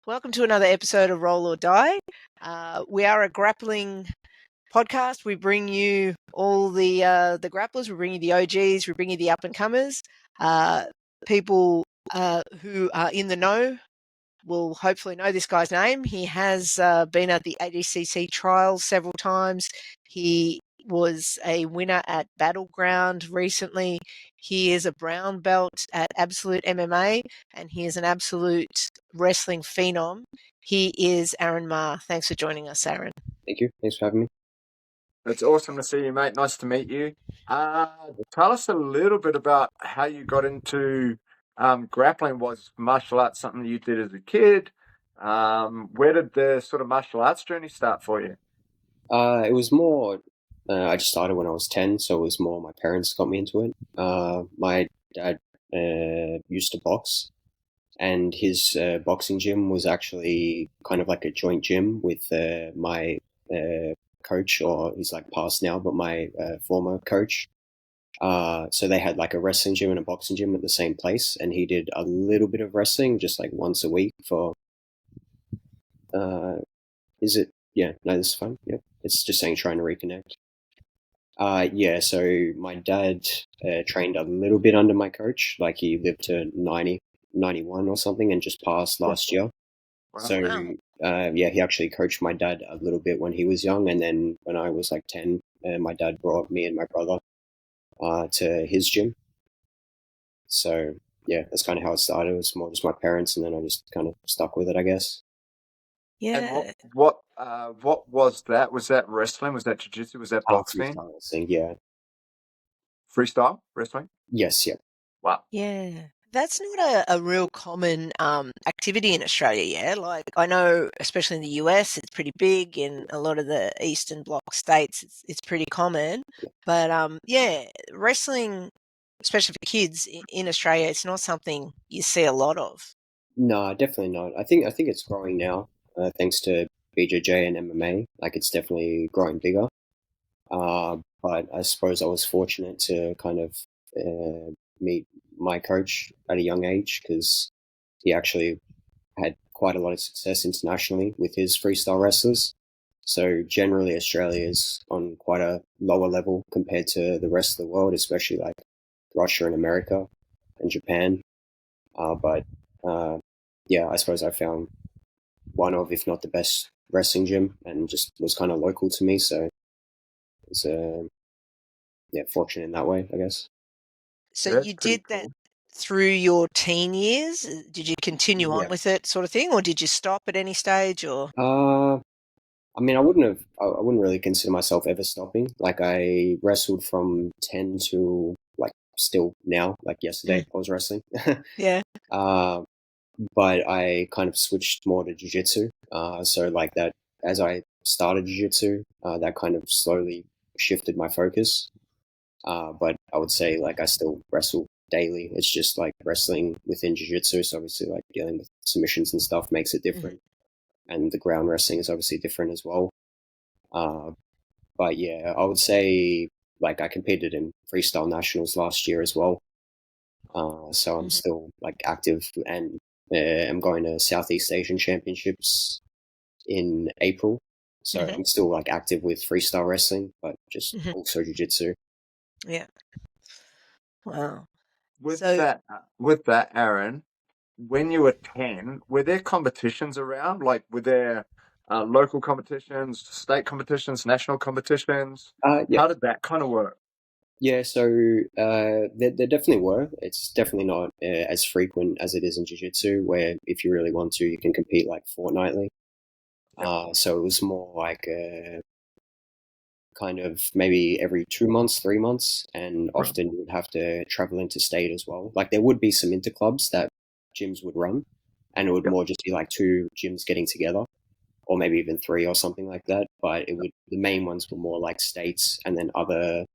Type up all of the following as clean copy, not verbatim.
Welcome to another episode of Roll or Die. We are a grappling podcast. We bring you all the grapplers. We bring you the OGs. We bring you the up and comers. People who are in the know will hopefully know this guy's name. He has been at the ADCC trials several times. He was a winner at Battleground recently. He is a brown belt at Absolute MMA, and he is an absolute wrestling phenom. He is Aaron Maher. Thanks for joining us, Aaron. Thank you. Thanks for having me. It's awesome to see you, mate. Nice to meet you. Tell us a little bit about how you got into grappling. Was martial arts something you did as a kid? Where did the sort of martial arts journey start for you? It was more, I just started when I was 10, so it was more my parents got me into it. My dad used to box, and his boxing gym was actually kind of like a joint gym with my coach, or he's like passed now, but my former coach. So they had like a wrestling gym and a boxing gym at the same place, and he did a little bit of wrestling just like once a week for, is it? Yeah, no, this is fun. Yep. It's just saying trying to reconnect. Yeah, so my dad trained a little bit under my coach. Like he lived to 90, 91 or something and just passed last year. Wow. So, yeah, he actually coached my dad a little bit when he was young. And then when I was like 10, my dad brought me and my brother to his gym. So, yeah, that's kind of how it started. It was more just my parents, and then I just kind of stuck with it, I guess. Yeah. And what was that? Was that wrestling? Was that jiu-jitsu? Was that boxing? Freestyle wrestling, yeah. Freestyle wrestling? Yes, yeah. Wow. Yeah. That's not a real common activity in Australia, yeah? Like, I know, especially in the US, it's pretty big. In a lot of the Eastern Bloc states, it's pretty common. But, yeah, wrestling, especially for kids in Australia, it's not something you see a lot of. No, definitely not. I think it's growing now, thanks to BJJ and MMA. Like it's definitely growing bigger. But I suppose I was fortunate to kind of meet my coach at a young age, because he actually had quite a lot of success internationally with his freestyle wrestlers. So generally, Australia is on quite a lower level compared to the rest of the world, especially like Russia and America and Japan. But yeah, I suppose I found one of, if not the best wrestling gym, and just was kind of local to me. So it's yeah, fortunate in that way, I guess. So Yeah, you pretty did that cool. through your teen years? Did you continue on Yeah. with it, sort of thing, or did you stop at any stage? Or I mean, I wouldn't really consider myself ever stopping. Like I wrestled from 10 to like still now, like yesterday I was wrestling. yeah, But I kind of switched more to jiu-jitsu. So like that, as I started jiu-jitsu, that kind of slowly shifted my focus. But I would say like I still wrestle daily. It's just like wrestling within jiu-jitsu. So obviously like dealing with submissions and stuff makes it different. And the ground wrestling is obviously different as well. But yeah, I would say like I competed in freestyle nationals last year as well. So I'm still like active, and I'm going to Southeast Asian Championships in April. So I'm still like active with freestyle wrestling, but just also jiu-jitsu. Yeah. Wow. With So that, Aaron, when you were 10, were there competitions around? Like, were there local competitions, state competitions, national competitions? Yeah. How did that kind of work? Yeah, so there definitely were. It's definitely not as frequent as it is in jiu-jitsu, where if you really want to, you can compete like fortnightly. So it was more like kind of maybe every 2 months, 3 months, and often you would have to travel interstate as well. Like there would be some interclubs that gyms would run, and it would more just be like two gyms getting together, or maybe even three or something like that. But the main ones were more like states, and then other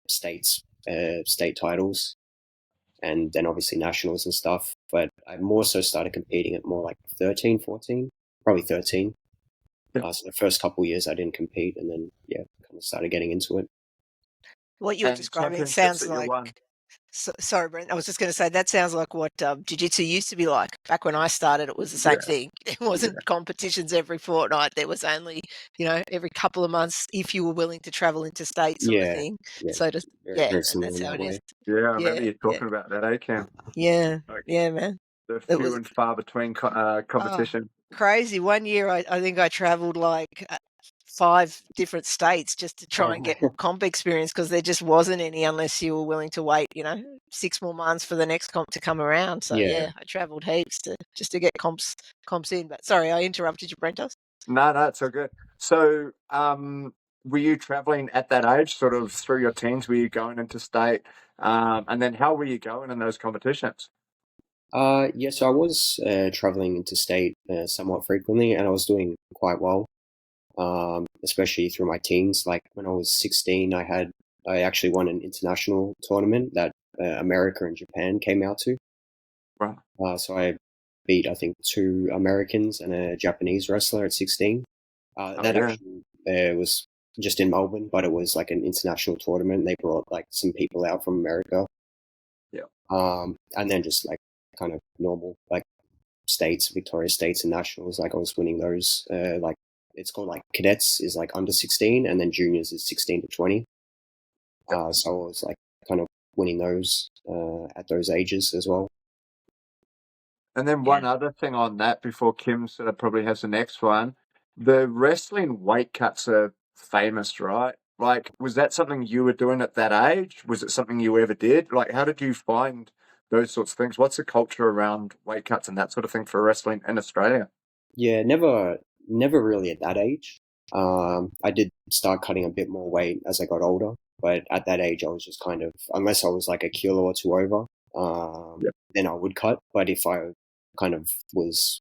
states, state titles, and then obviously nationals and stuff. But I more so started competing at more like 13, 14, probably 13. So the first couple of years I didn't compete, and then yeah, kind of started getting into it. what you're And describing championships sounds that you like won. Sorry, Brent. I was just going to say that sounds like what jiu-jitsu used to be like. Back when I started, it was the same Yeah. thing. There wasn't competitions every fortnight. There was only, every couple of months if you were willing to travel interstate sort of Yeah, thing. yeah, So very, very and similar that's in how that it is. way. Yeah, I remember Yeah, you yeah, talking about that, Cam? yeah, Like yeah, man. the It few was and far between oh, competition. crazy. One year, I think I traveled like 5 different states just to try and Oh, get comp experience because there just wasn't any unless you were willing to wait, 6 more months for the next comp to come around. So yeah. yeah, I travelled heaps just to get comps in. But sorry, I interrupted you, Brentos. No, it's all good. So, were you traveling at that age, sort of through your teens? Were you going into state? And then how were you going in those competitions? Yeah, so I was traveling interstate somewhat frequently, and I was doing quite well, especially through my teens. Like when I was 16, I actually won an international tournament that America and Japan came out to. Right. So I beat, I think, 2 Americans and a Japanese wrestler at 16. Oh That yeah. actually was just in Melbourne, but it was like an international tournament. They brought like some people out from America, Yeah. and then just like kind of normal like states, Victoria states and nationals. Like I was winning those. Like it's called like cadets is like under 16, and then juniors is 16 to 20. So I was like kind of winning those at those ages as well. And then Yeah. one other thing on that before Kim sort of probably has the next one. The wrestling weight cuts are famous, right? Like, was that something you were doing at that age? Was it something you ever did? Like, how did you find those sorts of things? What's the culture around weight cuts and that sort of thing for wrestling in Australia? Yeah, never really at that age. I did start cutting a bit more weight as I got older, but at that age, I was just kind of, unless I was like a kilo or two over, Yeah. then I would cut. But if I kind of was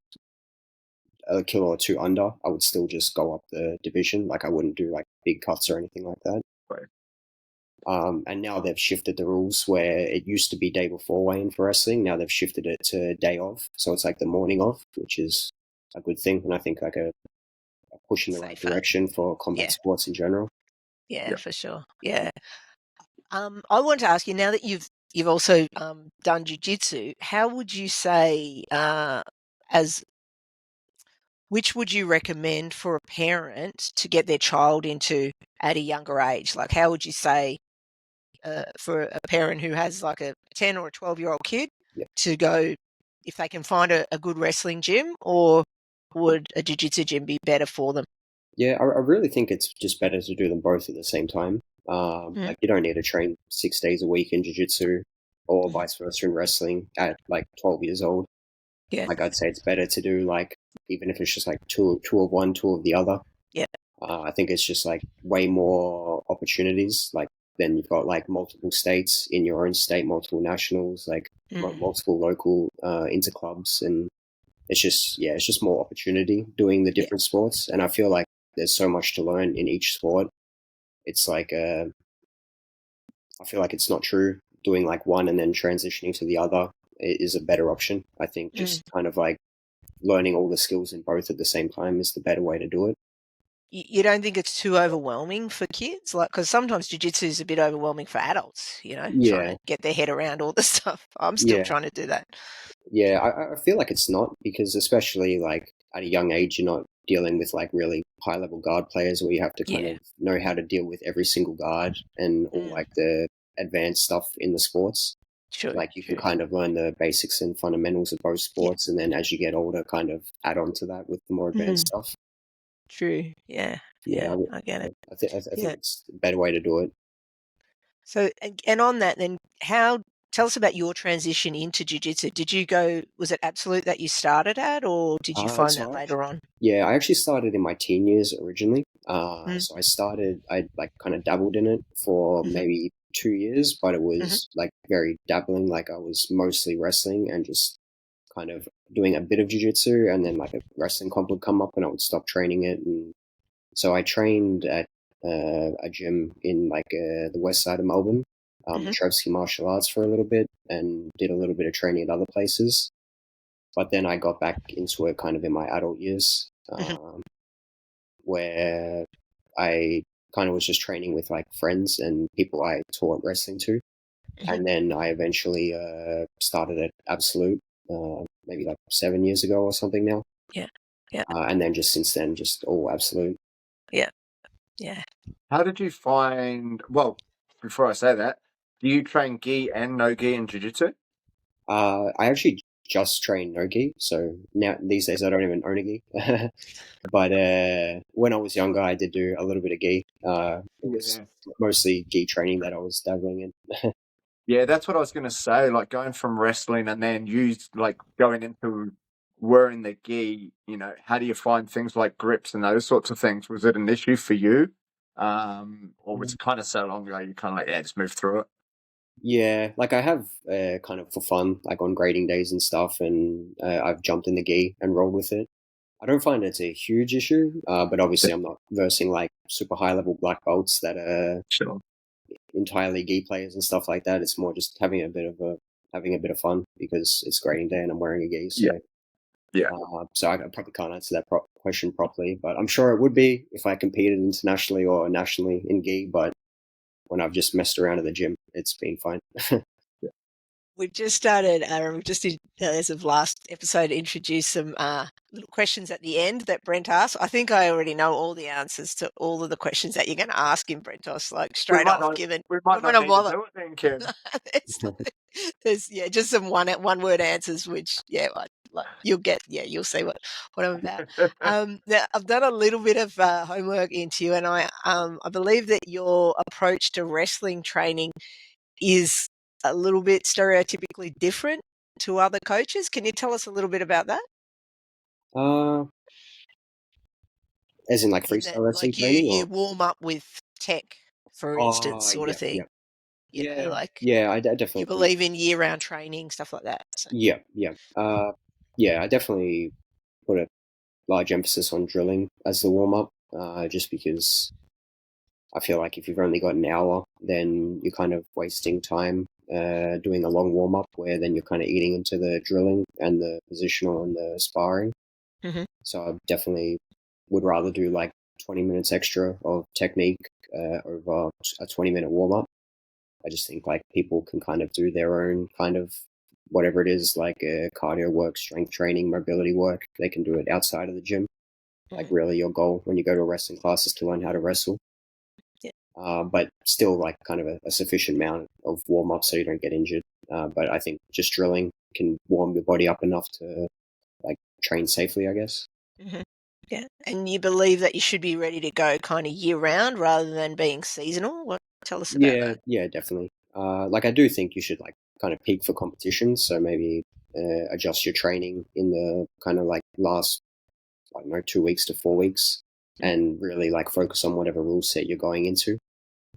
a kilo or two under, I would still just go up the division. Like I wouldn't do like big cuts or anything like that. Right. And now they've shifted the rules where it used to be day before weigh-in for wrestling. Now they've shifted it to day of. So it's like the morning off, which is a good thing. And I think like a push in the right Safer. direction for combat Yeah. sports in general. Yeah, for sure. Yeah. I want to ask you now that you've also done jiu-jitsu, how would you say as which would you recommend for a parent to get their child into at a younger age? Like, how would you say for a parent who has like a 10 or a 12-year-old kid Yeah. to go if they can find a good wrestling gym, or would a jiu-jitsu gym be better for them? Yeah, I really think it's just better to do them both at the same time. Mm, Like you don't need to train 6 days a week in jiu-jitsu or mhm. vice versa in wrestling at like 12 years old. Yeah, Like I'd say it's better to do like, even if it's just like two of one, two of the other. yeah, I think it's just like way more opportunities. Like then you've got like multiple states in your own state, multiple nationals, like mm, multiple local interclubs, and it's just more opportunity doing the yeah, different sports. And I feel like there's so much to learn in each sport. It's like I feel like it's not true doing like one and then transitioning to the other is a better option. I think mm. just kind of like learning all the skills in both at the same time is the better way to do it. You don't think it's too overwhelming for kids? Like, because sometimes jiu-jitsu is a bit overwhelming for adults, trying Yeah, to get their head around all the stuff. I'm still yeah, trying to do that. yeah. I feel like it's not, because especially like at a young age, you're not dealing with like really high level guard players where you have to kind Yeah. of know how to deal with every single guard and all Mm, like the advanced stuff in the sports. true, Like you can true. kind of learn the basics and fundamentals of both Yeah. sports, and then as you get older, kind of add on to that with the more Mm, advanced stuff. true. Yeah, Yeah, yeah, I get it. I think Yeah. it's a better way to do it. So, and on that, then, tell us about your transition into jiu-jitsu. Was it absolute that you started at, or did you find So that later on? yeah, I actually started in my teen years originally. Mm, So I like kind of dabbled in it for mhm, maybe 2 years, but it mhm, was like very dabbling. Like I was mostly wrestling and just kind of doing a bit of jujitsu, and then like a wrestling comp would come up and I would stop training it. And so I trained at a gym in like the west side of Melbourne, mhm, Travesty Martial Arts for a little bit, and did a little bit of training at other places. But then I got back into it kind of in my adult years, mhm, where I kind of was just training with like friends and people I taught wrestling to. And then I eventually started at Absolute, maybe like 7 years ago or something now. Yeah. Yeah. And then just since then, just all Absolute. Yeah. Yeah. How did you find? Well, before I say that, do you train gi and no gi in jiu-jitsu? I actually just train no gi, so now these days I don't even own a gi. But when I was younger, I did do a little bit of gi. It was mostly gi training that I was dabbling in. Yeah, that's what I was going to say. Like going from wrestling and then you like going into wearing the gi. How do you find things like grips and those sorts of things? Was it an issue for you, or was it kind of so long ago you kind of like just move through it? Yeah, like I have kind of for fun, like on grading days and stuff, and I've jumped in the gi and rolled with it. I don't find it's a huge issue, but obviously I'm not versing like super high level black belts that are Sure. entirely gi players and stuff like that. It's more just having a bit of fun because it's grading day and I'm wearing a gi. So Yeah. so I probably can't answer that question properly, but I'm sure it would be if I competed internationally or nationally in gi. But when I've just messed around in the gym, it's been fine. We've just started, as of last episode, introduced some little questions at the end that Brent asked. I think I already know all the answers to all of the questions that you're going to ask him, Brentos, like straight off, given we might not need bother. to do it then, Kim. there's just some one word answers, which like you'll see what I'm about. Now I've done a little bit of homework into you, and I believe that your approach to wrestling training is a little bit stereotypically different to other coaches. Can you tell us a little bit about that? As in like freestyle wrestling like training, you or warm up with tech, for instance, sort of thing. I definitely you believe in year-round training, stuff like that. So. Yeah. I definitely put a large emphasis on drilling as the warm up, just because I feel like if you've only got an hour, then you're kind of wasting time doing a long warm up where then you're kind of eating into the drilling and the positional and the sparring. Mm-hmm. So I definitely would rather do like 20 minutes extra of technique over a 20-minute warm up. I just think like people can kind of do their own kind of whatever it is, like cardio work, strength training, mobility work. They can do it outside of the gym. Mm-hmm. Like really your goal when you go to a wrestling class is to learn how to wrestle. Yeah. But still like kind of a sufficient amount of warm up so you don't get injured. But I think just drilling can warm your body up enough to like train safely, I guess. Mm-hmm. Yeah. And you believe that you should be ready to go kind of year round rather than being seasonal? Tell us about that. Yeah, definitely. Like I do think you should like kind of peak for competitions. So maybe adjust your training in the kind of like last, I don't know, 2 weeks to 4 weeks, and really like focus on whatever rule set you're going into.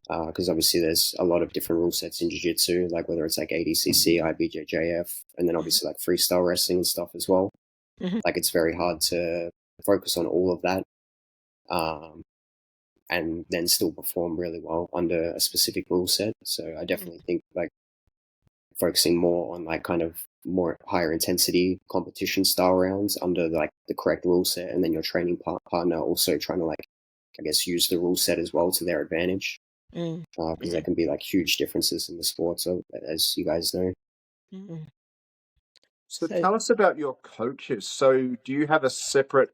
Because obviously there's a lot of different rule sets in jiu-jitsu, like whether it's like ADCC, IBJJF, and then obviously like freestyle wrestling and stuff as well. Mm-hmm. Like it's very hard to focus on all of that. And then still perform really well under a specific rule set. So I definitely think like focusing more on like kind of more higher intensity competition style rounds under like the correct rule set, and then your training partner also trying to like, I guess, use the rule set as well to their advantage. Because there can be like huge differences in the sports, as you guys know. Mm-hmm. So tell us about your coaches. So do you have a separate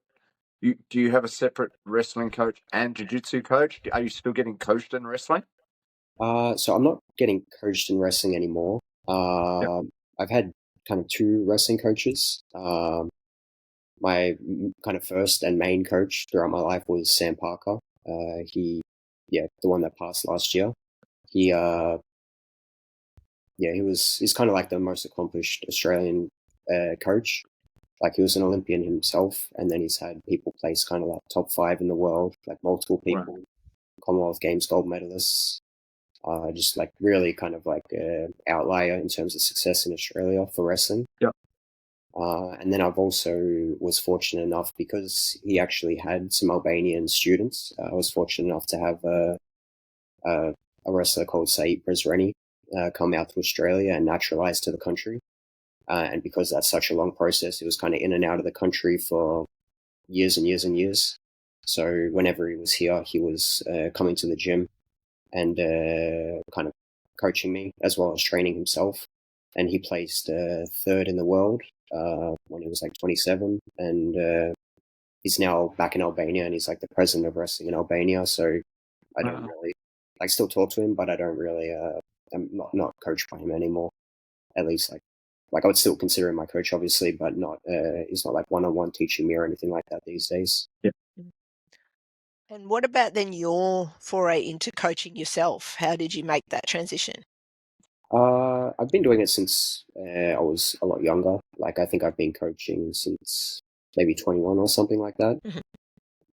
wrestling coach and jiu-jitsu coach? Are you still getting coached in wrestling? So I'm not getting coached in wrestling anymore. I've had kind of 2 wrestling coaches. My kind of first and main coach throughout my life was Sam Parker. The one that passed last year. He's kind of like the most accomplished Australian coach. Like he was an Olympian himself, and then he's had people place kind of like top 5 in the world, like multiple people, right. Commonwealth Games gold medalists. Just like really kind of like an outlier in terms of success in Australia for wrestling. Yeah. And then I've also was fortunate enough, because he actually had some Albanian students. I was fortunate enough to have a wrestler called Saeed Brisreni come out to Australia and naturalize to the country. And because that's such a long process, he was kind of in and out of the country for years and years and years. So whenever he was here, he was coming to the gym and kind of coaching me as well as training himself. And he placed third in the world when he was like 27, and he's now back in Albania, and he's like the president of wrestling in Albania. So I don't really like still talk to him, but I don't really. I'm not coached by him anymore. At least like I would still consider him my coach, obviously, but not. He's not like one-on-one teaching me or anything like that these days. Yeah. And what about then your foray into coaching yourself? How did you make that transition? I've been doing it since I was a lot younger. Like I think I've been coaching since maybe 21 or something like that.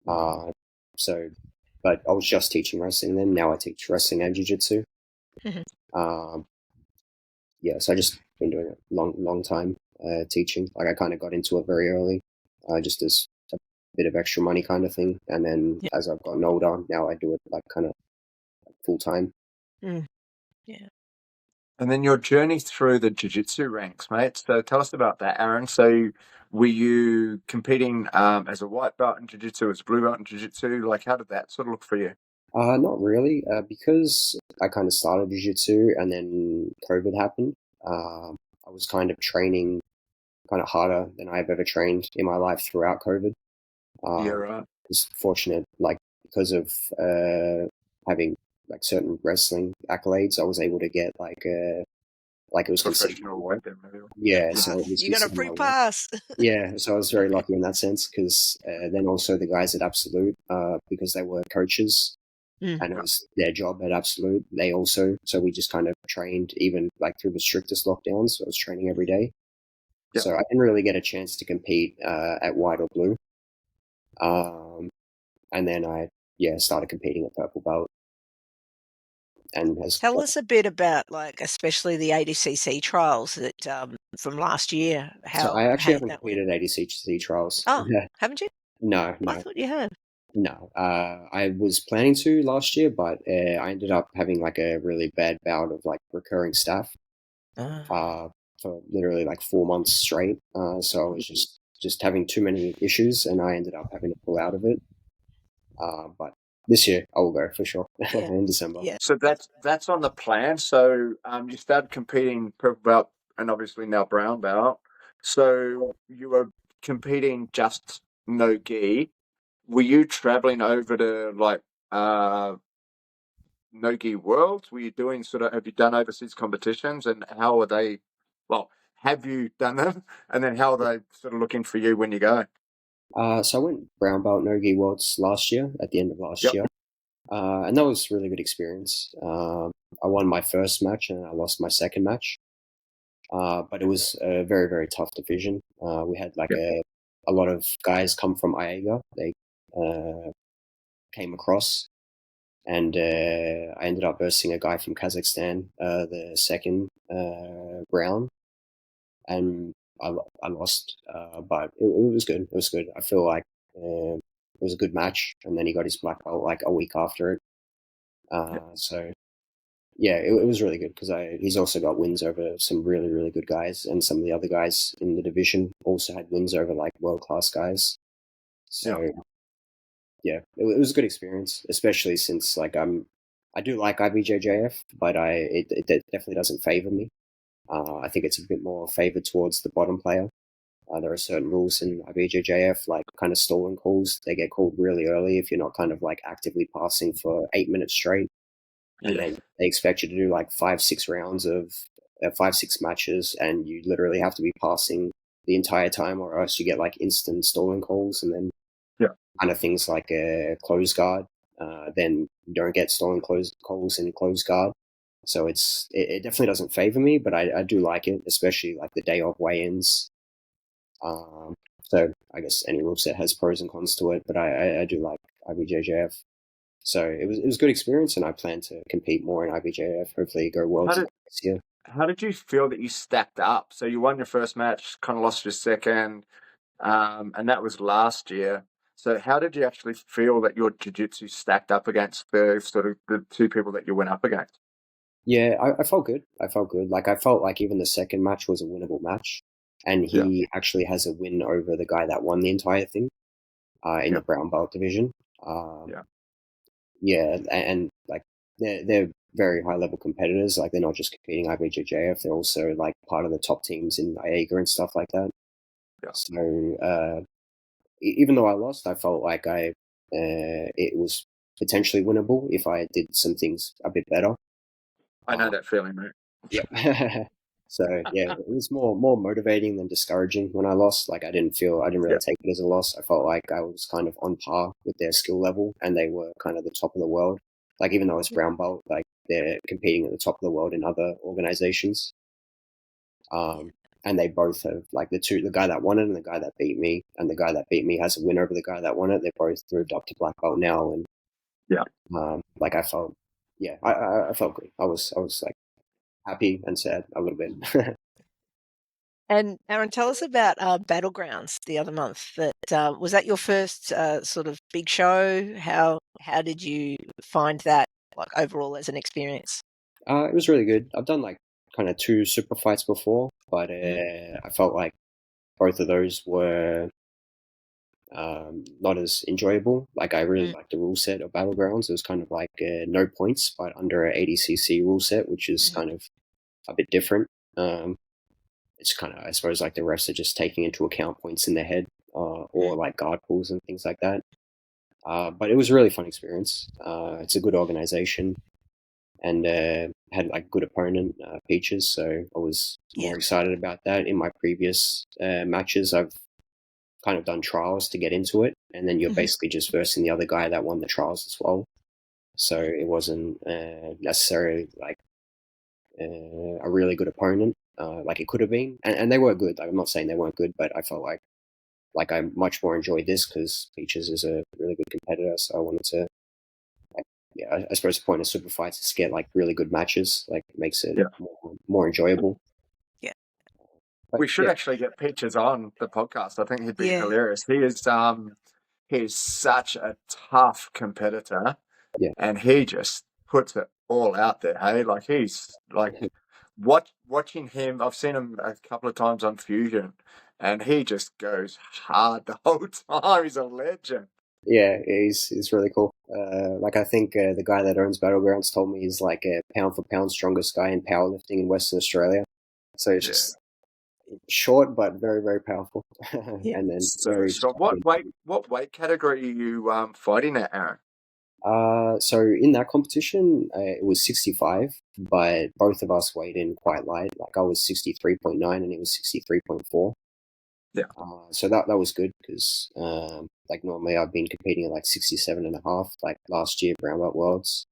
Mhm. So, but I was just teaching wrestling then. Now I teach wrestling and jiu-jitsu. Mhm. Yeah, so I just been doing it long time teaching. Like I kind of got into it very early, just as a bit of extra money kind of thing. And then Yeah. as I've gotten older, now I do it like kind of full time. Mm. Yeah. And then your journey through the jiu-jitsu ranks, mate. So tell us about that, Aaron. So were you competing as a white belt in jiu-jitsu, as a blue belt in jiu-jitsu? Like, how did that sort of look for you? Not really, because I kind of started jiu-jitsu and then COVID happened. I was kind of training kind of harder than I've ever trained in my life throughout COVID. Yeah, right. Was fortunate, like because of having like certain wrestling accolades, I was able to get like it was considered. Professional weight then, maybe. Yeah, so it was You got a considered my free weight. pass. Yeah, so I was very lucky in that sense because then also the guys at Absolute, because they were coaches Mm. and it was their job at Absolute, they also, so we just kind of trained even like through the strictest lockdowns. So I was training every day. Yeah. So I didn't really get a chance to compete at white or blue. And then I started competing at purple belt. And Tell us a bit about, like, especially the ADCC trials that from last year. so I How actually haven't that went? competed at ADCC trials. Oh, haven't you? No, I thought you had. no. I was planning to last year, but I ended up having like a really bad bout of like recurring staph for literally like 4 months straight. So I was just having too many issues, and I ended up having to pull out of it. But this year I will go for sure Yeah. in December. Yeah. So that's on the plan. So you started competing purple belt and obviously now brown belt. So you were competing just no gi. Were you traveling over to like no gi worlds? Were you doing have you done overseas competitions, and how are they? Well, have you done them? And then how are they sort of looking for you when you go? So I went brown belt no-gi worlds last year at the end of last Yep. year, and that was a really good experience. I won my first match and I lost my second match, but it was a very very tough division. We had like Yep. a lot of guys come from Iaga. They came across, and I ended up versing a guy from Kazakhstan the second round, and I lost, but it was good. It was good. I feel like it was a good match, and then he got his black belt like a week after it. So yeah, it was really good because he's also got wins over some really really good guys, and some of the other guys in the division also had wins over like world class guys. So yeah, it was a good experience, especially since like I do like IBJJF, but it definitely doesn't favor me. I think it's a bit more favored towards the bottom player. There are certain rules in IBJJF, like kind of stalling calls. They get called really early if you're not kind of like actively passing for 8 minutes straight. And then they expect you to do like 5-6 rounds of 5-6 matches, and you literally have to be passing the entire time, or else you get like instant stalling calls. And then kind of things like a close guard, then you don't get stalling calls in close guard. So it definitely doesn't favor me, but I do like it, especially like the day of weigh-ins. So I guess any rule set has pros and cons to it, but I do like IBJJF. So it was a good experience, and I plan to compete more in IBJJF. Hopefully, go worlds this year. How did you feel that you stacked up? So you won your first match, kind of lost your second, and that was last year. So how did you actually feel that your jiu-jitsu stacked up against the sort of the two people that you went up against? Yeah, I felt good. I felt good. Like I felt like even the second match was a winnable match, and he actually has a win over the guy that won the entire thing in the brown belt division. Yeah, and like they're very high level competitors. Like they're not just competing IBJJF, they're also like part of the top teams in IAGA and stuff like that. Yeah. So even though I lost, I felt like it was potentially winnable if I did some things a bit better. I know that feeling, mate. Yeah. So yeah, it was more motivating than discouraging when I lost. Like I didn't really take it as a loss. I felt like I was kind of on par with their skill level, and they were kind of the top of the world. Like even though it's brown belt, like they're competing at the top of the world in other organizations. And they both have like the guy that won it and the guy that beat me, and the guy that beat me has a win over the guy that won it. They both moved up to black belt now, and like I felt, I felt good. I was like happy and sad a little bit. And Aaron, tell us about Battlegrounds the other month. That was that your first sort of big show? How did you find that, like overall as an experience? It was really good. I've done like kind of 2 super fights before, but I felt like both of those were not as enjoyable. Like I really liked the rule set of Battlegrounds. It was kind of like no points, but under a 80cc rule set, which is kind of a bit different. It's kind of, I suppose, like the refs are just taking into account points in their head or like guard pulls and things like that. But it was a really fun experience. It's a good organization and had like good opponent, Peaches. So I was more excited about that. In my previous matches, I've kind of done trials to get into it, and then you're basically just versing the other guy that won the trials as well. So it wasn't necessarily like a really good opponent, like it could have been, and they were good. Like, I'm not saying they weren't good, but I felt like I much more enjoyed this because Peaches is a really good competitor. So I wanted to, like, I suppose the point of super fights is to get like really good matches. Like it makes it more enjoyable. Yeah. We should actually get Peaches on the podcast. I think he'd be hilarious. He's such a tough competitor, and he just puts it all out there. Hey, like he's like watching him. I've seen him a couple of times on Fusion, and he just goes hard the whole time. He's a legend. Yeah, he's really cool. Like I think the guy that owns Battlegrounds told me he's like a pound for pound strongest guy in powerlifting in Western Australia. So it's just short but very very powerful. And then so what weight category are you fighting at, Aaron? So in that competition, it was 65, but both of us weighed in quite light. Like I was 63.9 and he was 63.4. Yeah. So that was good because like normally I've been competing at like 67.5, like last year Brown Belt Worlds.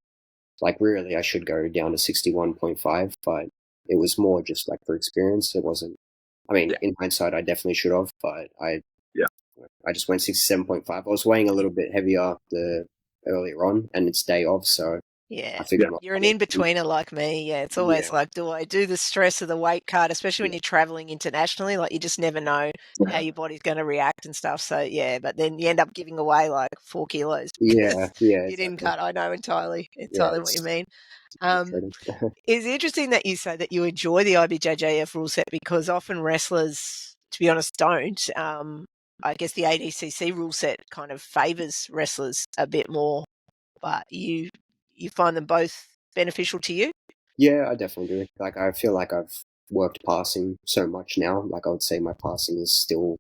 Like really I should go down to 61.5, but it was more just like for experience. It wasn't, I mean, in hindsight I definitely should have, but I just went 67.5. I was weighing a little bit heavier earlier on, and it's day off, so I figured you're an in-betweener like me. Yeah, it's always like, do I do the stress of the weight cut, especially when you're traveling internationally? Like you just never know how your body's going to react and stuff. So but then you end up giving away like 4 kilos because you didn't cut. I know entirely what you mean. It's interesting that you say that you enjoy the IBJJF rule set because often wrestlers, to be honest, don't. I guess the ADCC rule set kind of favours wrestlers a bit more, but you find them both beneficial to you? Yeah, I definitely do. Like I feel like I've worked passing so much now. Like I would say my passing is still,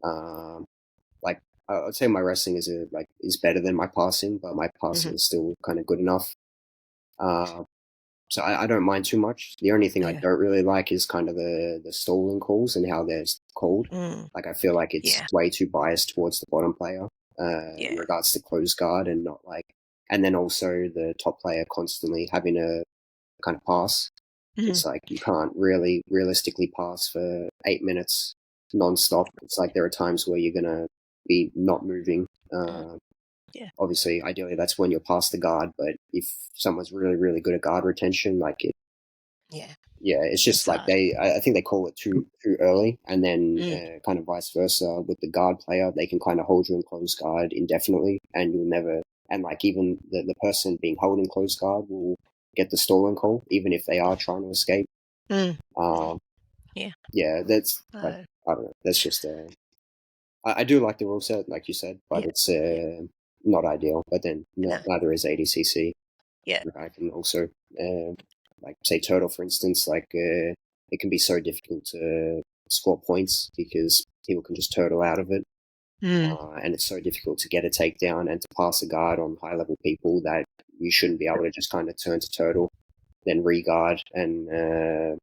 like I would say my wrestling is better than my passing, but my passing is still kind of good enough. So I don't mind too much. The only thing I don't really like is kind of the stalling calls and how they're called. Like I feel like it's way too biased towards the bottom player in regards to close guard and not like, and then also the top player constantly having a kind of pass. It's like you can't really realistically pass for 8 minutes non-stop. It's like there are times where you're gonna be not moving. Obviously, ideally, that's when you're past the guard. But if someone's really, really good at guard retention, like it, it's just like I think they call it too early, and then kind of vice versa with the guard player, they can kind of hold you in close guard indefinitely, and you'll never. And like even the person being held in close guard will get the stalling call, even if they are trying to escape. That's like, I don't know. That's just I do like the rule set, like you said, but it's not ideal. But then neither is ADCC. Yeah. I can also, like say turtle, for instance, like it can be so difficult to score points because people can just turtle out of it. And it's so difficult to get a takedown and to pass a guard on high level people that you shouldn't be able to just kind of turn to turtle, then re-guard and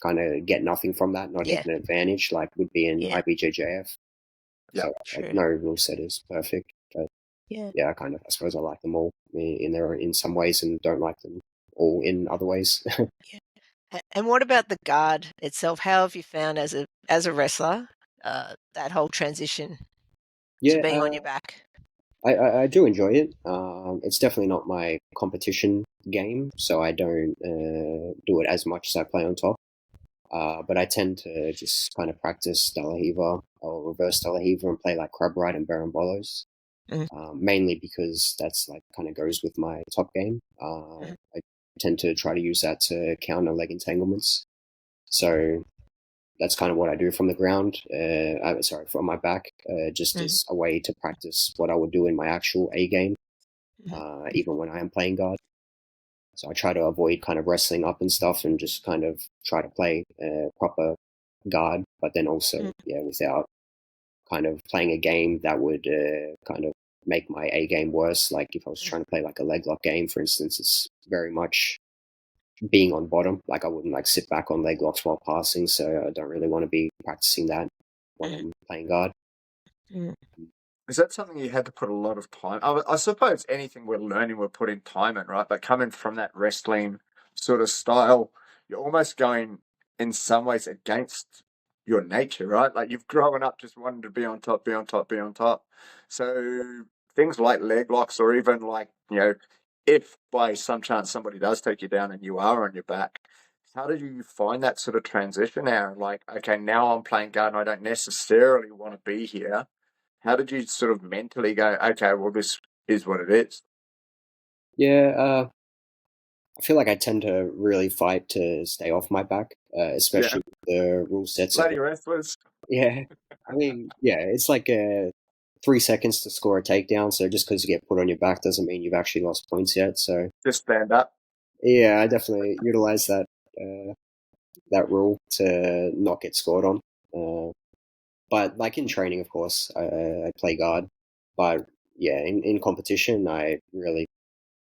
kind of get nothing from that, not even an advantage like would be in IBJJF. Yeah, So like, no rule set is perfect, but yeah, I suppose I like them all in some ways and don't like them all in other ways. And what about the guard itself? How have you found as a wrestler that whole transition to being on your back? I do enjoy it. It's definitely not my competition game, so I don't do it as much as I play on top. But I tend to just kind of practice De La Riva or reverse De La Riva and play like crab ride and Berimbolos. Mainly because that's like kind of goes with my top game. I tend to try to use that to counter leg entanglements. So that's kind of what I do from the ground. From my back, just as a way to practice what I would do in my actual A game, even when I am playing guard. So I try to avoid kind of wrestling up and stuff and just kind of try to play proper guard, but then also, without kind of playing a game that would kind of make my A game worse. Like if I was trying to play like a leg lock game, for instance, it's very much being on bottom. Like I wouldn't like sit back on leg locks while passing, so I don't really want to be practicing that when I'm playing guard. Is that something you had to put a lot of time? I suppose anything we're learning, we're putting time in, right? But coming from that wrestling sort of style, you're almost going in some ways against your nature, right? Like you've grown up just wanting to be on top, be on top, be on top. So things like leg locks, or even like, if by some chance somebody does take you down and you are on your back, how did you find that sort of transition, Aaron? Like, okay, now I'm playing guard and I don't necessarily want to be here. How did you sort of mentally go, okay, well, this is what it is? Yeah, I feel like I tend to really fight to stay off my back, Yeah. especially with the rule sets. Bloody wrestlers. Yeah, I mean, yeah, it's like 3 seconds to score a takedown. So just because you get put on your back doesn't mean you've actually lost points yet. So Just stand up. yeah, I definitely utilize that rule to not get scored on. But like in training, of course, I play guard. But yeah, in competition, I really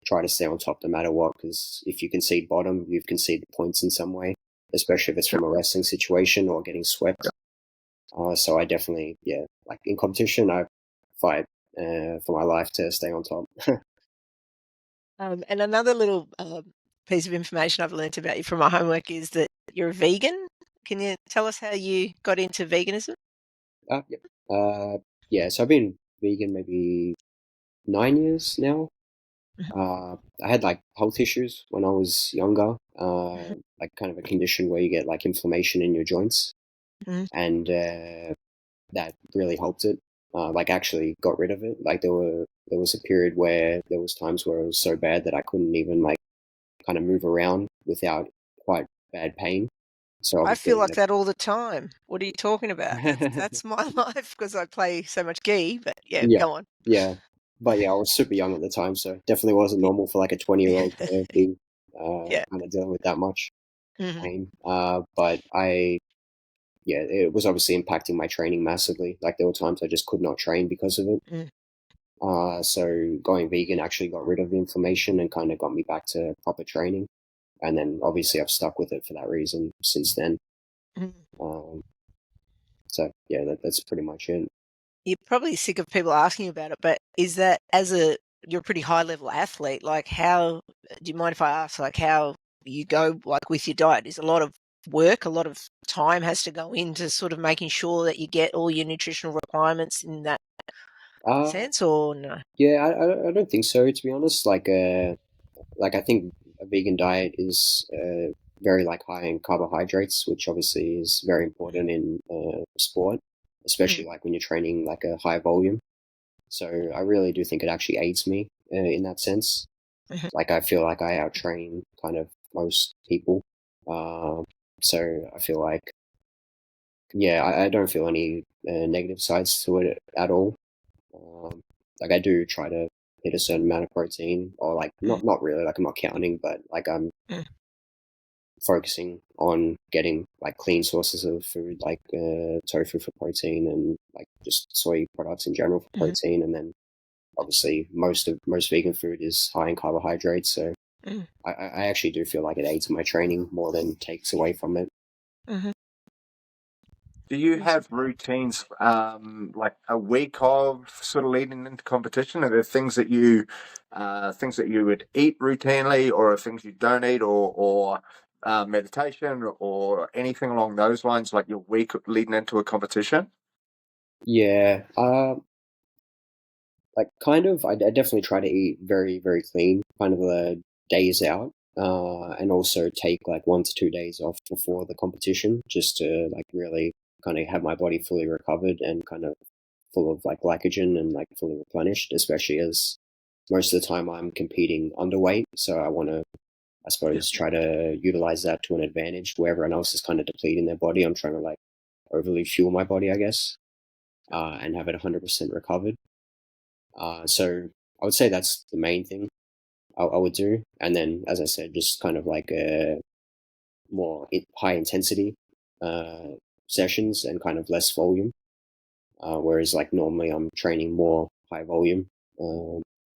try to stay on top no matter what. Because if you concede bottom, you've conceded points in some way, especially if it's from a wrestling situation or getting swept. So I definitely, like in competition, I fight for my life to stay on top. And another little piece of information I've learnt about you from my homework is that you're a vegan. Can you tell us how you got into veganism? Yep. So I've been vegan maybe 9 years now. I had like health issues when I was younger, like kind of a condition where you get like inflammation in your joints, and that really helped it. Like actually got rid of it. Like there was a period where there was times where it was so bad that I couldn't even like kind of move around without quite bad pain. So I feel obviously, like that all the time. What are you talking about? That's my life because I play so much gi. But yeah, yeah, go on. yeah. But yeah, I was super young at the time, so definitely wasn't normal for like a 20-year-old to be Yeah. kind of dealing with that much Mhm. pain. But it was obviously impacting my training massively. Like there were times I just could not train because of it. Mm. So going vegan actually got rid of the inflammation and kind of got me back to proper training. And then obviously I've stuck with it for that reason since then. Mm. So yeah, that's pretty much it. You're probably sick of people asking about it, but is that you're a pretty high level athlete, like how do you mind if I ask like how you go like with your diet? Is a lot of work, a lot of time has to go into sort of making sure that you get all your nutritional requirements in that Uh, sense or no? yeah, I don't think so, to be honest. Like I think a vegan diet is very like high in carbohydrates, which obviously is very important in sport, especially Mm. like when you're training like a high volume. So I really do think it actually aids me in that sense. Mhm. Like I feel like I outtrain kind of most people. Um, so I feel like, yeah, I don't feel any negative sides to it at all. Like I do try to hit a certain amount of protein, or like not really, like I'm not counting, but like I'm focusing on getting like clean sources of food, like tofu for protein, and like just soy products in general for protein, and then obviously most vegan food is high in carbohydrates, so I actually do feel like it aids my training more than takes away from it. Do you have routines like a week of sort of leading into competition? Are there things that you would eat routinely, or are things you don't eat, or meditation, or anything along those lines, like your week leading into a competition? Yeah, like kind of. I definitely try to eat very very clean, kind of the days out, and also take like 1 to 2 days off before the competition, just to like really kind of have my body fully recovered and kind of full of like glycogen and like fully replenished, especially as most of the time I'm competing underweight. So I want to, I suppose, try to utilize that to an advantage where everyone else is kind of depleting their body. I'm trying to like overly fuel my body, I guess, and have it 100% recovered. So I would say that's the main thing I would do. And then, as I said, just kind of like a more high intensity sessions and kind of less volume. Whereas like normally I'm training more high volume.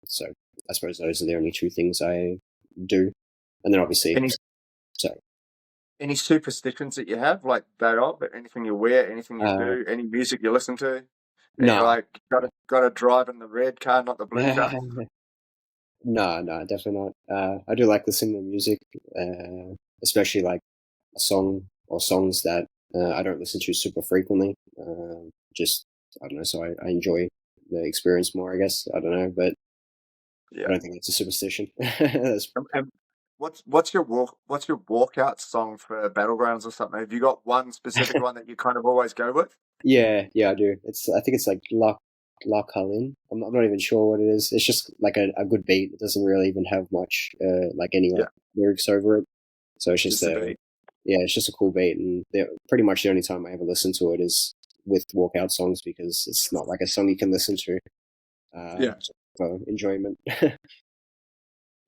So I suppose those are the only two things I do. And then obviously, Any sorry. any superstitions that you have, like that of anything you wear, anything you do, any music you listen to? And you're No. like, gotta drive in the red car, not the blue car. No, definitely not. I do like listening to music, especially like a song or songs that I don't listen to super frequently. Just, I don't know, so I enjoy the experience more, I guess. I don't know, but I don't think it's a superstition. And what's your walkout song for Battlegrounds or something? Have you got one specific one that you kind of always go with? Yeah, I do. I think it's like La Colin. I'm not even sure what it is. It's just like a good beat. It doesn't really even have much like any like lyrics over it. So it's just Just the beat. yeah, it's just a cool beat, and pretty much the only time I ever listen to it is with walkout songs, because it's not like a song you can listen to for enjoyment.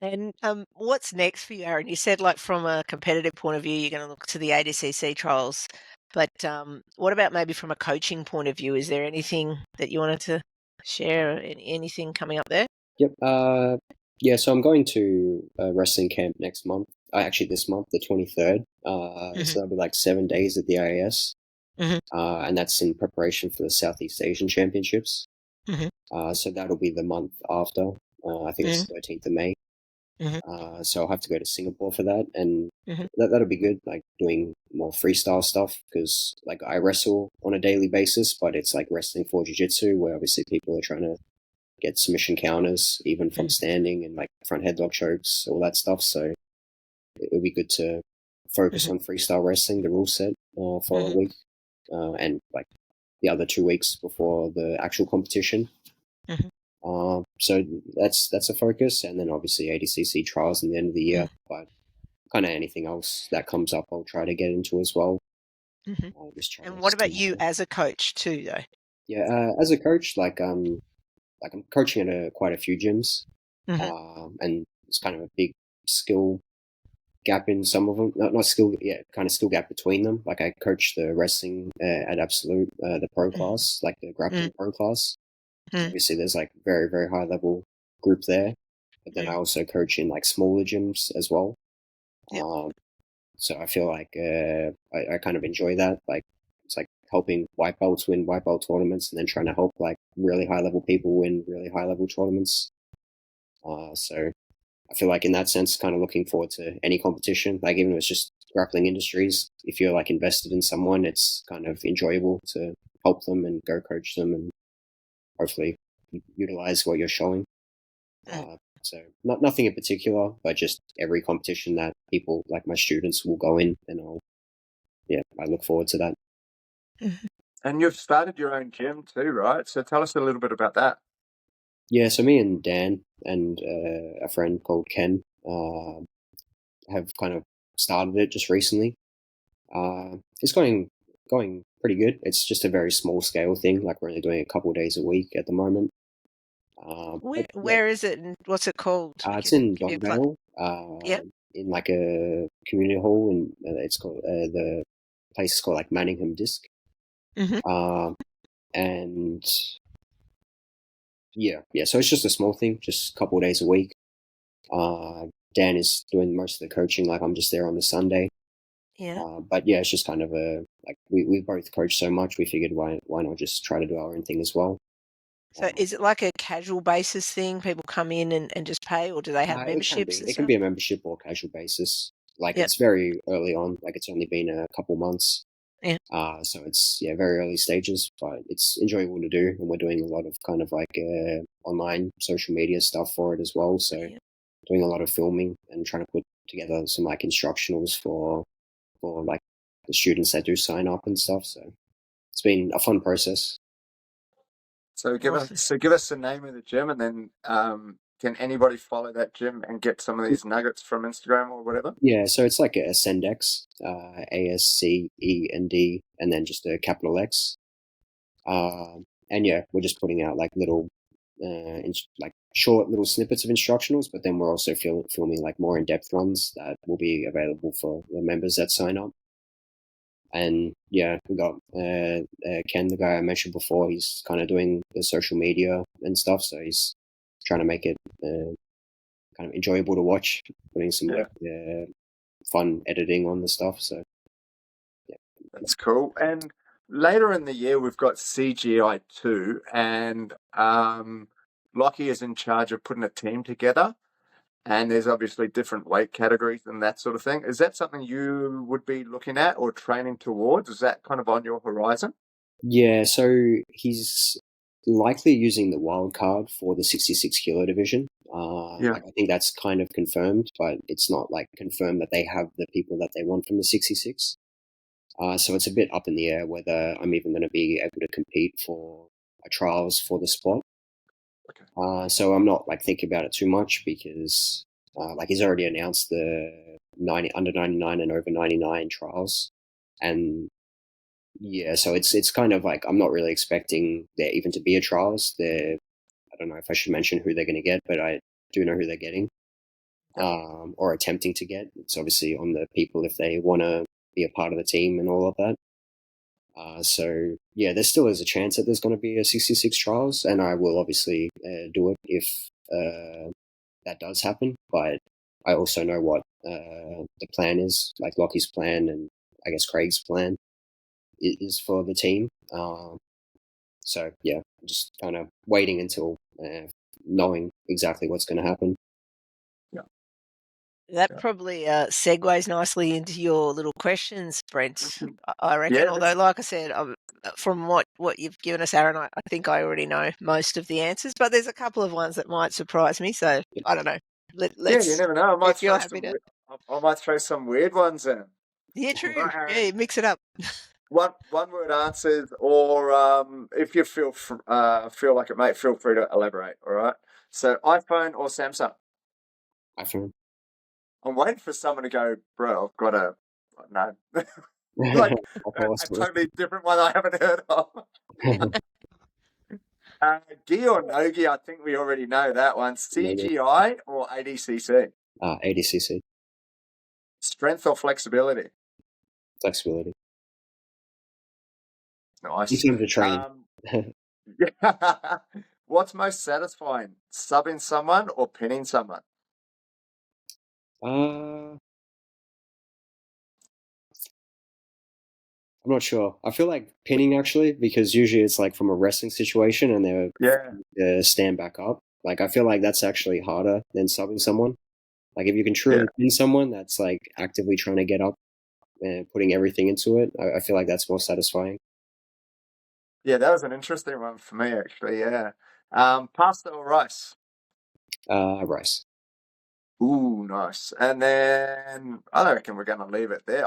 And what's next for you, Aaron? You said, like, from a competitive point of view, you're going to look to the ADCC trials. But what about maybe from a coaching point of view? Is there anything that you wanted to share? Anything coming up there? Yep. Yeah. So I'm going to a wrestling camp next month. Actually, this month, the 23rd. So that'll be like 7 days at the IAS, and that's in preparation for the Southeast Asian Championships. So that'll be the month after. I think it's the 13th of May. So I'll have to go to Singapore for that, and that'll be good. Like doing more freestyle stuff, because like I wrestle on a daily basis, but it's like wrestling for jiu-jitsu, where obviously people are trying to get submission counters even from standing, and like front headlock chokes, all that stuff. So it would be good to focus on freestyle wrestling, the rule set, for a week, and like the other 2 weeks before the actual competition. So that's a focus, and then obviously ADCC trials in the end of the year. But kind of anything else that comes up, I'll try to get into as well. And what about you as a coach too, though? Yeah, as a coach, like I'm coaching at quite a few gyms, and it's kind of a big skill gap in some of them. Not skill, yeah, kind of skill gap between them. Like I coach the wrestling at Absolute, the pro class, like the grappling pro class. So obviously, there's like very very high level group there, but then I also coach in like smaller gyms as well. So I feel like I kind of enjoy that. Like it's like helping white belts win white belt tournaments, and then trying to help like really high level people win really high level tournaments. So I feel like in that sense, kind of looking forward to any competition. Like even if it's just grappling industries, if you're like invested in someone, it's kind of enjoyable to help them and go coach them and hopefully utilize what you're showing. So nothing in particular, but just every competition that people like my students will go in, and I look forward to that. And you've started your own gym too, right? So tell us a little bit about that. Yeah, so me and Dan and a friend called Ken have kind of started it just recently. It's going pretty good. It's just a very small scale thing. Like we're only doing a couple of days a week at the moment. Where is it and what's it called? I it's can in give you a plug. Dongdale, Yep. in like a community hall, and it's called the place is called like Manningham Disc. Mm-hmm. And yeah, so it's just a small thing, just a couple of days a week. Dan is doing most of the coaching, like I'm just there on the Sunday. Yeah. But yeah, it's just kind of like we both coach so much, we figured why not just try to do our own thing as well. So is it like a casual basis thing? People come in and just pay, or do they have memberships and It can stuff? be a membership or casual basis. Like Yep. it's very early on, like it's only been a couple months. Yeah. So it's very early stages, but it's enjoyable to do, and we're doing a lot of kind of like online social media stuff for it as well. So Yeah. doing a lot of filming and trying to put together some like instructionals for like the students that do sign up and stuff. So it's been a fun process. So give Awesome. us the name of the gym, and then can anybody follow that gym and get some of these nuggets from Instagram or whatever? Yeah, so it's like a Ascendex, ASCEND, and then just a capital X. And yeah, we're just putting out like little, like short little snippets of instructionals, but then we're also filming like more in-depth ones that will be available for the members that sign up. And yeah, we got Ken, the guy I mentioned before. He's kind of doing the social media and stuff, so he's trying to make it kind of enjoyable to watch, putting some like fun editing on the stuff. So yeah, That's cool. And later in the year, we've got CGI2, and Lockie is in charge of putting a team together. And there's obviously different weight categories and that sort of thing. Is that something you would be looking at or training towards? Is that kind of on your horizon? yeah. So he's likely using the wild card for the 66 kilo division. Yeah. Like I think that's kind of confirmed, but it's not like confirmed that they have the people that they want from the 66. So it's a bit up in the air whether I'm even going to be able to compete for trials for the spot. Okay. So I'm not like thinking about it too much because like he's already announced the under 99 and over 99 trials, and yeah, so it's kind of like I'm not really expecting there even to be a trials. There, I don't know if I should mention who they're going to get, but I do know who they're getting, Yep. or attempting to get. It's obviously on the people if they want to be a part of the team and all of that. So yeah, there still is a chance that there's going to be a 66 trials, and I will obviously do it if that does happen. But I also know what the plan is, like Lockie's plan, and I guess Craig's plan is for the team. So yeah, just kind of waiting until knowing exactly what's going to happen. That Yeah. probably segues nicely into your little questions, Brent. I reckon. Yeah. Although, like I said, from what you've given us, Aaron, I think I already know most of the answers. But there's a couple of ones that might surprise me. So I don't know. Yeah, you Let's. never know. If you're happy to. I might throw some weird ones in. Yeah, All true. right, Aaron. Yeah, mix it up. One word answers, or if you feel like it, mate, feel free to elaborate. All right. So iPhone or Samsung? iPhone. I'm waiting for someone to go, bro. I've got a no, like a totally different one I haven't heard of. Gi or no gi? I think we already know that one. CGI or ADCC? ADCC. Strength or flexibility? Flexibility. In Nice. terms of training. What's most satisfying? Subbing someone or pinning someone? I'm not sure. I feel like pinning actually, because usually it's like from a wrestling situation and they're stand back up. Like I feel like that's actually harder than subbing someone. Like if you can truly pin someone that's like actively trying to get up and putting everything into it, I feel like that's more satisfying. Yeah, that was an interesting one for me actually. Yeah. Pasta or rice? Rice. Ooh, nice. And then I reckon we're going to leave it there.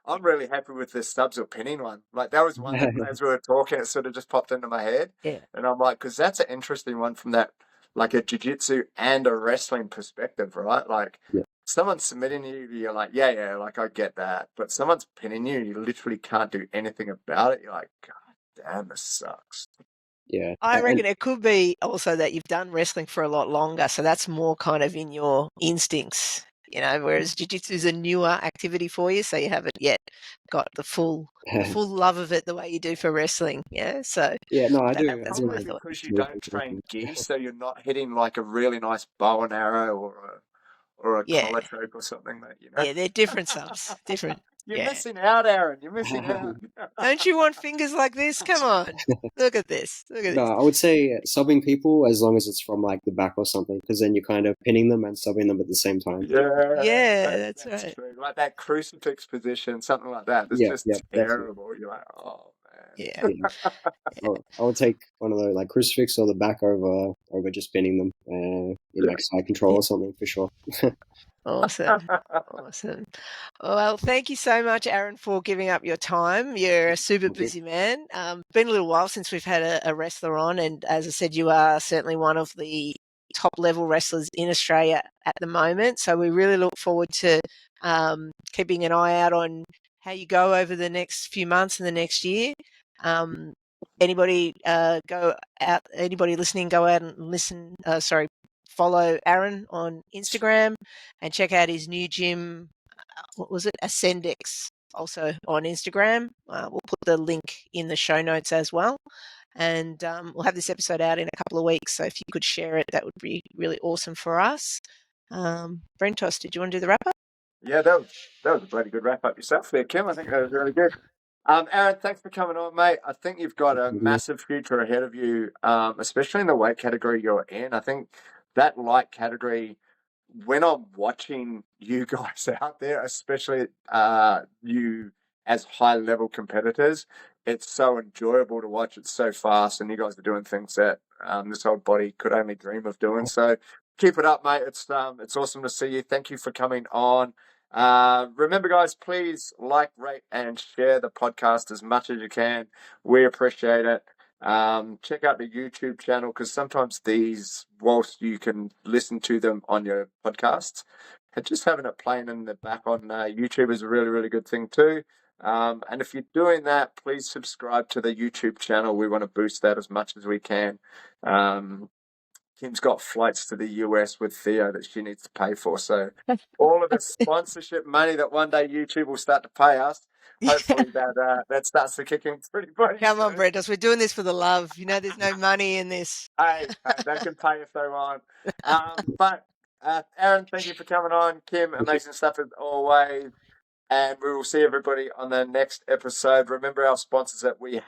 I'm really happy with this subs or pinning one. Like that was one that, as we were talking, it sort of just popped into my head. Yeah. And I'm like, because that's an interesting one from that, like a jiu-jitsu and a wrestling perspective, right? Like someone's submitting you, you're like, yeah, like I get that. But someone's pinning you, and you literally can't do anything about it. You're like, God damn, this sucks. Yeah. I reckon it could be also that you've done wrestling for a lot longer, so that's more kind of in your instincts, whereas jiu-jitsu is a newer activity for you, so you haven't yet got the full love of it the way you do for wrestling. Yeah, so yeah, no, I do. that's I do what I Probably thought. because you don't train gi, so you're not hitting like a really nice bow and arrow or a Yeah, collar choke or something, mate. yeah, they're different subs, different. You're Yeah. missing out, Aaron. You're missing out. Don't you want fingers like this? Come on. Look at this. Look at No, this. I would say subbing people as long as it's from like the back or something, because then you're kind of pinning them and subbing them at the same time. Yeah, Yeah, that's that's right. true. Like that crucifix position, something like that. It's Yeah, just yeah, that's it. terrible. You're like, oh Yeah. Yeah, I would take one of the like crucifix or the back over just pinning them in like side control or something for sure. Awesome. man. Awesome. Well, thank you so much, Aaron, for giving up your time. You're a super Thank you. busy man. Been a little while since we've had a wrestler on, and as I said, you are certainly one of the top level wrestlers in Australia at the moment. So we really look forward to keeping an eye out on how you go over the next few months and the next year. Anybody anybody listening, go out and listen. Follow Aaron on Instagram and check out his new gym. What was it? Ascendex, also on Instagram. We'll put the link in the show notes as well. And we'll have this episode out in a couple of weeks. So if you could share it, that would be really awesome for us. Brentos, did you want to do the wrap up? Yeah, that was a bloody good wrap up yourself there, Kim. I think that was really good. Aaron, thanks for coming on, mate. I think you've got a massive future ahead of you, especially in the weight category you're in. I think that light category, when I'm watching you guys out there, especially you as high level competitors, it's so enjoyable to watch. It's so fast, and you guys are doing things that this old body could only dream of doing. So keep it up, mate. It's awesome to see you. Thank you for coming on. Remember, guys, please like, rate, and share the podcast as much as you can. We appreciate it. Check out the YouTube channel because sometimes these, whilst you can listen to them on your podcasts, and just having it playing in the back on YouTube is a really, really good thing too. And if you're doing that, please subscribe to the YouTube channel. We want to boost that as much as we can. Kim's got flights to the US with Theo that she needs to pay for. So all of the sponsorship money that one day YouTube will start to pay us, hopefully that starts to kick in pretty bloody Come on, soon. Brentos. We're doing this for the love. There's no money in this. Hey, they can pay if they want. But Aaron, thank you for coming on. Kim, amazing stuff as always. And we will see everybody on the next episode. Remember our sponsors that we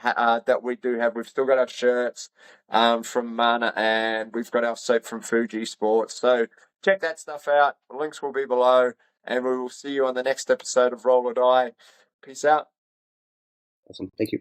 do have. We've still got our shirts from Mana, and we've got our soap from Fuji Sports. So check that stuff out. The links will be below, and we will see you on the next episode of Roll or Die. Peace out. Awesome. Thank you.